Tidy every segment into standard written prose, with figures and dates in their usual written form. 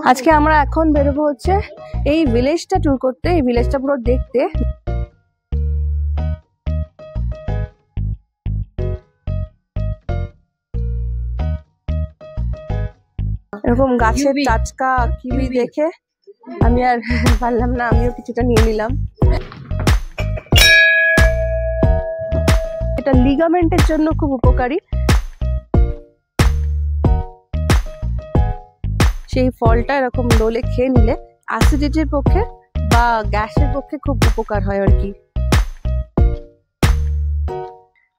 আজকে আমরা এখন বেরোবো হচ্ছে এই ভিলেজটা ট্যুর করতে, এই ভিলেজটা পুরো দেখতে। এরকম গাছের টাটকা কিউই দেখে আমি আর পারলাম না, আমিও কিছুটা নিয়ে নিলাম। এটা লিগামেন্টের জন্য খুব উপকারী। সেই ফলটা এরকম ডলে খেয়ে নিলে অ্যাসিডিটির পক্ষে বা গ্যাসের পক্ষে খুব উপকার হয় আর কি।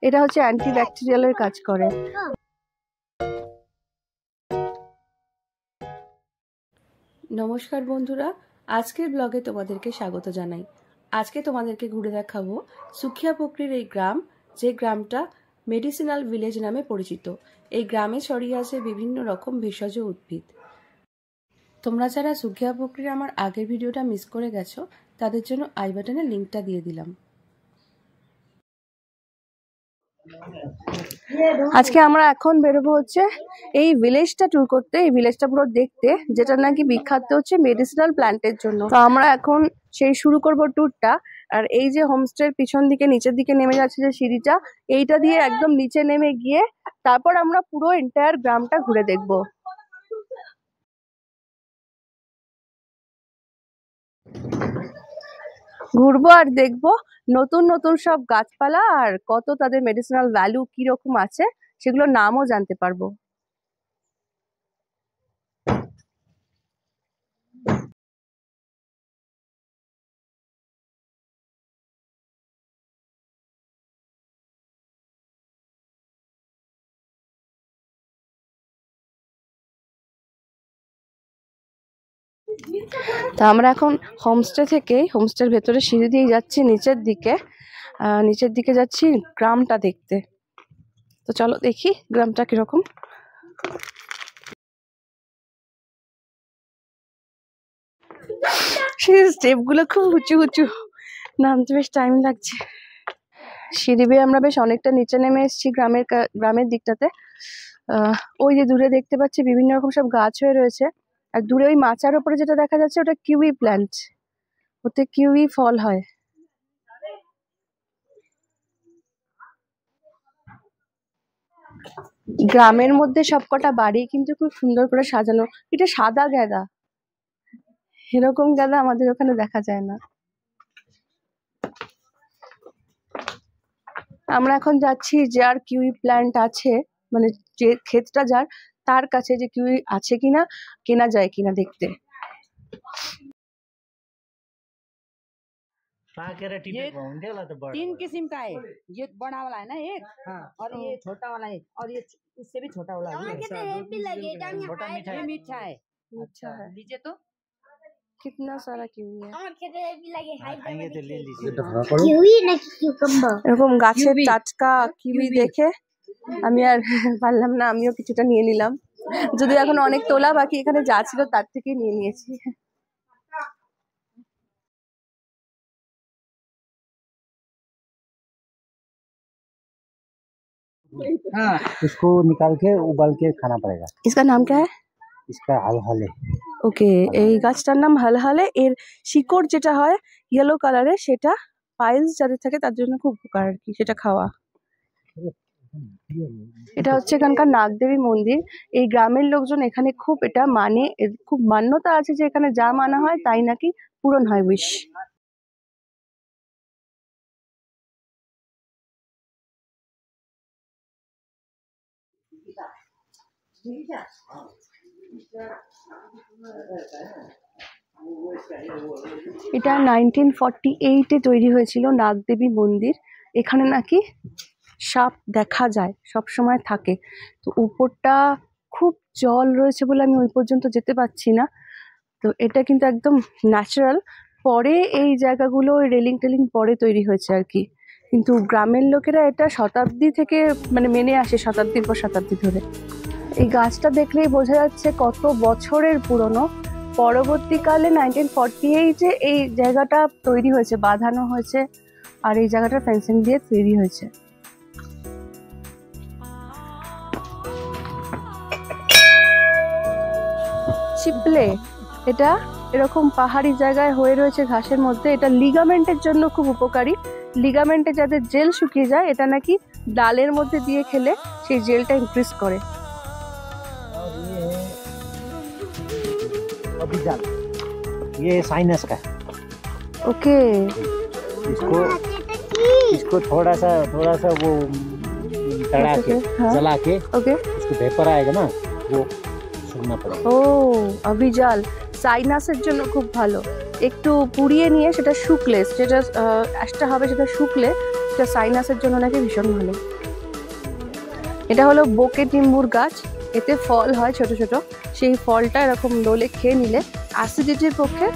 এটা হচ্ছে অ্যান্টিব্যাকটেরিয়ালের কাজ করে। নমস্কার বন্ধুরা, আজকের ব্লগে তোমাদেরকে স্বাগত জানাই। আজকে তোমাদেরকে ঘুরে দেখাবো সুখিয়াপুকুরের এই গ্রাম, যে গ্রামটা মেডিসিনাল ভিলেজ নামে পরিচিত। এই গ্রামে ছড়িয়ে আছে বিভিন্ন রকম ভেষজ উদ্ভিদ। তোমরা যারা সুখিয়াপুকুরে আমার আগের ভিডিওটা মিস করে গেছো, তাদের জন্য আই বাটনে লিঙ্কটা দিয়ে দিলাম। আজকে আমরা এখন বেরোবো হচ্ছে এই ভিলেজটা ট্যুর করতে, এই ভিলেজটা পুরো দেখতে, যেটা নাকি বিখ্যাত হচ্ছে মেডিসিনাল প্ল্যান্টের জন্য। তো আমরা এখন সেই শুরু করব ট্যুরটা। আর এই যে হোমস্টের পিছন দিকে নিচের দিকে নেমে যাচ্ছে যে সিঁড়িটা, এইটা দিয়ে একদম নিচে নেমে গিয়ে তারপর আমরা পুরো এন্টায়ার গ্রামটা ঘুরে দেখবো। ঘুরবো আর দেখবো নতুন নতুন সব গাছপালা, আর কত তাদের মেডিসিনাল ভ্যালু কিরকম আছে সেগুলোর নামও জানতে পারবো। তা আমরা এখন হোমস্টের ভেতরে সিঁড়ি দিয়ে যাচ্ছি নিচের দিকে যাচ্ছি গ্রামটা দেখতে। তো চলো দেখি গ্রামটা কিরকম। সেই স্টেপ গুলো খুব উঁচু উঁচু, নামতে বেশ টাইম লাগছে। সিঁড়ি বেয়ে আমরা বেশ অনেকটা নিচে নেমে এসেছি গ্রামের দিকটাতে। ওই যে দূরে দেখতে পাচ্ছি বিভিন্ন রকম সব গাছ হয়ে রয়েছে। আর দূরে ওই মাচার ওপরে যেটা দেখা যাচ্ছে ওটা কিউই প্ল্যান্ট, ওতে কিউই ফল হয়। গ্রামের মধ্যে সবকটা বাড়ি কিন্তু খুব সুন্দর করে সাজানো। এটা সাদা গাঁদা, এরকম গাঁদা আমাদের ওখানে দেখা যায় না। আমরা এখন যাচ্ছি যার কিউই প্ল্যান্ট আছে, মানে যে ক্ষেতটা যার, তার কাছে যে কিউই আছে কিনা, কেনা যায় কিনা দেখতে। ये 3 किस्म का है। ये बड़ा वाला है ना एक, हाँ, और ये छोटा वाला है, और ये इससे भी छोटा वाला है। ये मीठा है। अच्छा है। लीजिए तो कितना सारा किवी है। खाएंगे तो ले लीजिए। কিউই নাকি কিউকাম্বার? এরকম গাছের টাটকা কিউই দেখে আমি আর পারলাম না, আমিও কিছুটা নিয়ে নিলাম। যদি এখন অনেক তোলা বাকি, এখানে যা ছিল তার থেকে নিয়ে নিয়েছি। हाँ, इसको निकाल के उबाल के खाना पड़ेगा। इसका नाम क्या है? इसका हलहले। ওকে, এই গাছটার নাম হালহালে। এর শিকড় যেটা হয় ইয়েলো কালারের, সেটা পাইলস যাদের থাকে তার জন্য খুব উপকার আর কি, সেটা খাওয়া। এটা হচ্ছে এখানকার নাগদেবী মন্দির। এই গ্রামের লোকজন এখানে খুব এটা মানে, খুব মান্যতা আছে যে এখানে যা মানা হয় তাই নাকি পূরণ হয়, উইশ। এটা 1948-এ তৈরি হয়েছিল নাগদেবী মন্দির। এখানে নাকি সাপ দেখা যায়, সব সময় থাকে। তো উপরটা খুব জল রয়েছে বলে আমি ওই পর্যন্ত যেতে পারছি না। তো এটা কিন্তু একদম ন্যাচারাল। পরে এই জায়গাগুলো রেলিং টেলিং পরে তৈরি হয়েছে আর কি, কিন্তু গ্রামের লোকেরা এটা শতাব্দী থেকে মানে মেনে আসে, শতাব্দীর পর শতাব্দী ধরে। এই গাছটা দেখলেই বোঝা যাচ্ছে কত বছরের পুরনো। পরবর্তীকালে 1948-এ এই জায়গাটা তৈরি হয়েছে, বাঁধানো হয়েছে, আর এই জায়গাটা ফেন্সিং দিয়ে তৈরি হয়েছে। চিপলে, এটা এরকম পাহাড়ি জায়গায় হয়ে রয়েছে ঘাসের মধ্যে। এটা লিগামেন্টের জন্য খুব উপকারী। লিগামেন্টে যাদের জেল শুকিয়ে যায়, এটা নাকি ডালের মধ্যে দিয়ে খেলে সেই জেলটা ইনক্রিজ করে। अभिजाल, ये साइनस का है। ओके, इसको थोड़ा सा वो तड़ा के हाँ। जला के ओके, इसको वेपर आएगा ना, वो सूंघना पड़ेगा। ও অভিজাল সাইনাসের জন্য খুব ভালো। একটু পুড়িয়ে নিয়ে সেটা শুকলে, যেটা অ্যাশটা হবে সেটা শুকলে সেটা সাইনাসের জন্য নাকি ভীষণ ভালো। এটা হলো বোকে টিম্বুর গাছ, এতে ফল হয় ছোট ছোট। সেই ফলটা এরকম ডোলে খেয়ে নিলে অ্যাসিডিটির পক্ষে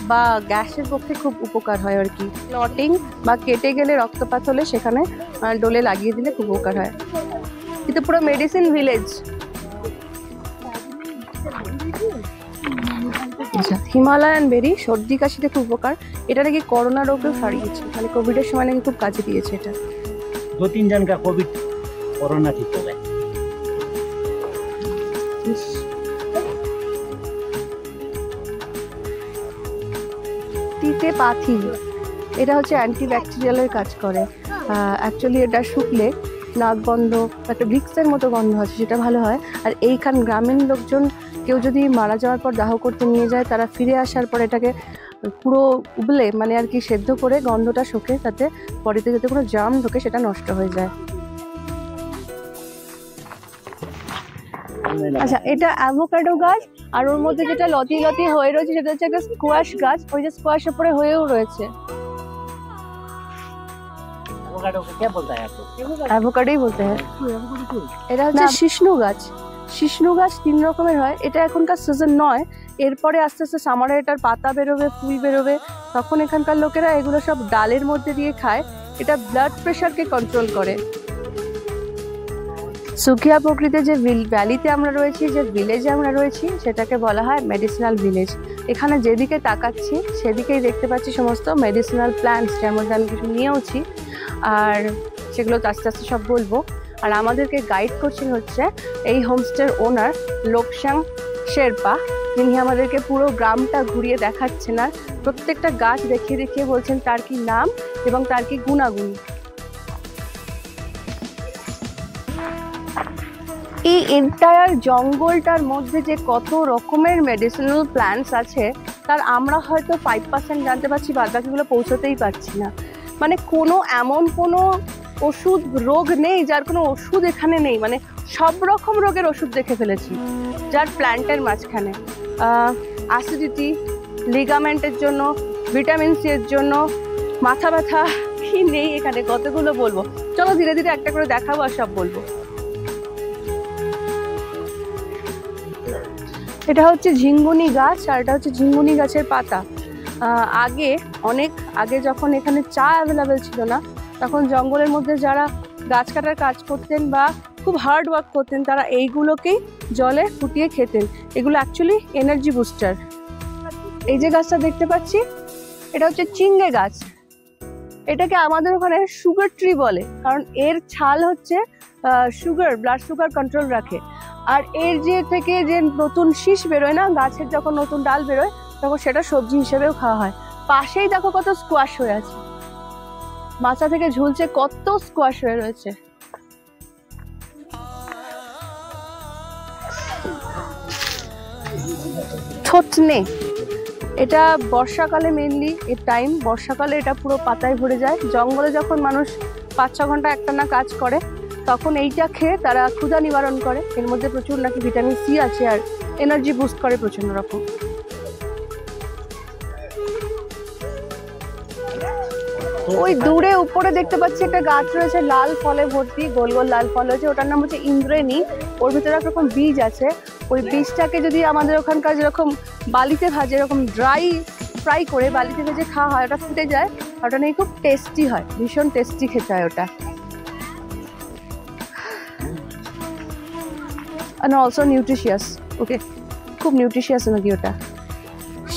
বা গ্যাসের পক্ষে খুব উপকার হয় আর কি। ক্লটিং বা কেটে গেলে রক্তপাত হলে সেখানে ডোলে লাগিয়ে দিলে খুব উপকার হয়। কিন্তু পুরো মেডিসিন ভিলেজ। আচ্ছা, হিমালয়ান বেরি সর্দি কাশিতে খুব উপকার। এটা নাকি করোনা রোগেও সারিয়েছে, মানে কোভিডের সময় নাকি খুব কাজে দিয়েছে এটা। 2-3 जन का कोविड कोरोना ठीक हो गया। তিতে পাথি, এটা হচ্ছে অ্যান্টিব্যাকটেরিয়ালের কাজ করে। অ্যাকচুয়ালি এটা শুকলে নাক বন্ধ, একটা ভিক্সের মতো গন্ধ আছে, সেটা ভালো হয়। আর এইখান গ্রামীণ লোকজন কেউ যদি মারা যাওয়ার পর দাহ করতে নিয়ে যায়, তারা ফিরে আসার পর এটাকে পুরো উবলে মানে আর কি সেদ্ধ করে গন্ধটা শোকে, তাতে বডিতে যাতে কোনো জাম ঢোকে সেটা নষ্ট হয়ে যায়। আচ্ছা, এটা অ্যাভোকাডো গাছ, আর ওর মধ্যে যেটা লতি লতি হয়ে রয়েছে সেটা হচ্ছে একটা স্কোয়াশ গাছ। ওই যে স্কোয়াশের উপরে হয়েও রয়েছে। एवोकाडो को क्या बोलता है आपको? অ্যাভোকাডোই বলতে হয়। এটা হচ্ছে শিষ্ণু গাছ। শিষ্ণু গাছ 3 রকমের হয়। এটা এখনকার সিজন নয়, এরপরে আস্তে আস্তে সামারে এটার পাতা বেরোবে, ফুল বেরোবে, তখন এখানকার লোকেরা এগুলো সব ডালের মধ্যে দিয়ে খায়। এটা ব্লাড প্রেশারকে কন্ট্রোল করে। সুকিয়া প্রকৃতিতে যে ভ্যালিতে আমরা রয়েছি, যে ভিলেজে আমরা রয়েছি, সেটাকে বলা হয় মেডিসিনাল ভিলেজ। এখানে যেদিকে তাকাচ্ছি সেদিকেই দেখতে পাচ্ছি সমস্ত মেডিসিনাল প্ল্যান্টস, যার মধ্যে আমি কিছু নিয়েওছি, আর সেগুলো আস্তে আস্তে সব বলবো। আর আমাদেরকে গাইড করছেন হচ্ছে এই হোমস্টের ওনার লোকসাং শেরপা, যিনি আমাদেরকে পুরো গ্রামটা ঘুরিয়ে দেখাচ্ছেন আর প্রত্যেকটা গাছ দেখিয়ে দেখিয়ে বলছেন তার কি নাম এবং তার কি গুণাগুণ। এই এন্টায়ার জঙ্গলটার মধ্যে যে কত রকমের মেডিসিনাল প্ল্যান্টস আছে, তার আমরা হয়তো 5% জানতে পারছি, বাদবাকিগুলো পৌঁছতেই পারছি না। মানে এমন কোনো ওষুধ রোগ নেই যার কোনো ওষুধ এখানে নেই। মানে সব রকম রোগের ওষুধ দেখে ফেলেছি যার প্ল্যান্টের মাঝখানে। অ্যাসিডিটি, লিগামেন্টের জন্য, ভিটামিন সি এর জন্য, মাথা ব্যথা, কি নেই এখানে কতগুলো বলবো। চলো ধীরে ধীরে একটা করে দেখাবো আর সব বলবো। এটা হচ্ছে ঝিঙ্গুনি গাছ, আর এটা হচ্ছে ঝিঙ্গুনি গাছের পাতা। অনেক আগে যখন এখানে চা অ্যাভেলেবেল ছিল না, তখন জঙ্গলের মধ্যে যারা গাছ কাটার কাজ করতেন বা খুব হার্ড ওয়ার্ক করতেন, তারা এইগুলোকেই জলে ফুটিয়ে খেতেন। এগুলো অ্যাকচুয়ালি এনার্জি বুস্টার। এই যে গাছটা দেখতে পাচ্ছি, এটা হচ্ছে চিংড়ে গাছ। এটাকে আমাদের ওখানে সুগার ট্রি বলে, কারণ এর ছাল হচ্ছে ব্লাড সুগার কন্ট্রোল রাখে। আর এর থেকে যে নতুন শীষ বেরোয় না, গাছের যখন নতুন ডাল বেরোয় তখন সেটা সবজি হিসেবেও খাওয়া হয়। পাশেই দেখো কত স্কোয়াশ হয়ে আছে, মাথা থেকে ঝুলছে কত স্কোয়াশ হয়ে রয়েছে। থতনে, এটা বর্ষাকালে মেনলি এর টাইম, বর্ষাকালে এটা পুরো পাতায় ভরে যায়। জঙ্গলে যখন মানুষ 5-6 ঘন্টা একটানা কাজ করে, তখন এইটা খেয়ে তারা ক্ষুধা নিবারণ করে। এর মধ্যে প্রচুর নাকি ভিটামিন সি আছে আর এনার্জি বুস্ট করে প্রচন্ড রকম। ওই দূরে উপরে দেখতে পাচ্ছি একটা গাছ রয়েছে, লাল ফলে ভর্তি, গোল গোল লাল ফল হয়েছে, ওটার নাম হচ্ছে ইন্দ্রেণী। ওর ভিতরে একরকম বীজ আছে। ওই বীজটাকে যদি আমাদের ওখানকার যেরকম বালিতে ভাজে, এরকম ড্রাই ফ্রাই করে বালিতে ভেজে খাওয়া হয়, ওটা ফুটে যায়, ওটা নাকি খুব টেস্টি হয়, ভীষণ টেস্টি খেতে হয় ওটা। and also nutritious, ওকে, খুব নিউট্রিশিয়াস নাকি ওটা।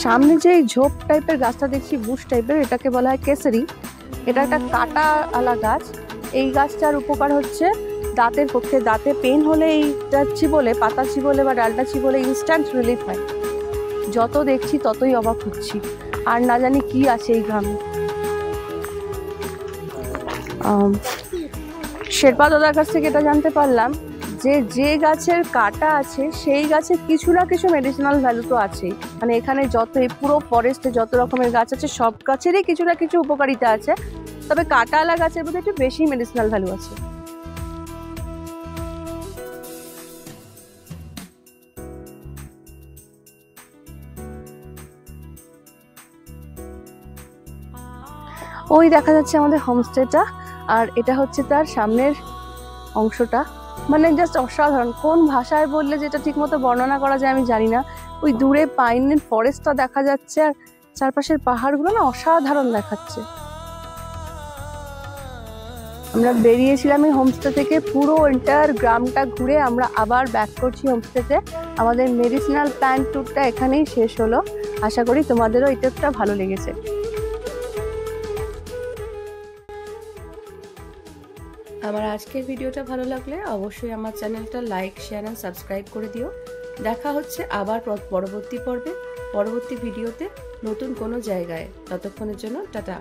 সামনে যে ঝোপ টাইপের গাছটা দেখছি, বুশ টাইপের, এটাকে বলা হয় কেসরি। এটা একটা কাটা আলা গাছ। এই গাছটার উপকার হচ্ছে দাঁতের পক্ষে। দাঁতে পেন হলে এইটা চিবোলে, পাতা চিবোলে বা ডালটা চিবোলে ইনস্ট্যান্ট রিলিফ হয়। যত দেখছি ততই অবাক হচ্ছি, আর না জানি কি আছে এই গ্রামে। শেরপা দাদার কাছ থেকে এটা জানতে পারলাম যে যে গাছের কাটা আছে সেই গাছে কিছু না কিছু মেডিসিনাল ভ্যালু তো আছেই। মানে এখানে যত এই পুরো ফরেস্টে যত রকমের গাছ আছে সব গাছেরই কিছু না কিছু উপকারিতা আছে, তবে কাঁটাওয়ালা গাছের মধ্যে একটু বেশি মেডিসিনাল ভ্যালু আছে। ওই দেখা যাচ্ছে আমাদের হোমস্টেটা, আর এটা হচ্ছে তার সামনের অংশটা। মানে জাস্ট অসাধারণ, কোন ভাষায় বললে যেটা ঠিকমতো বর্ণনা করা যায় আমি জানি না। ওই দূরে পাইনের ফরেস্টটা দেখা যাচ্ছে আর চারপাশের পাহাড়গুলো না অসাধারণ দেখাচ্ছে। আমরা বেরিয়েছিলাম এই হোমস্টে থেকে, পুরো এন্টায়ার গ্রামটা ঘুরে আমরা আবার ব্যাক করছি হোমস্টেতে। আমাদের মেডিসিনাল প্ল্যান্ট ট্যুরটা এখানেই শেষ হলো। আশা করি তোমাদেরও এটা একটা ভালো লেগেছে। আমার আজকের ভিডিওটা ভালো লাগলে অবশ্যই আমার চ্যানেলটা লাইক, শেয়ার আর সাবস্ক্রাইব করে দিও। দেখা হচ্ছে আবার পরবর্তী পর্বে, পরবর্তী ভিডিওতে নতুন কোনো জায়গায়। ততক্ষণের জন্য টাটা।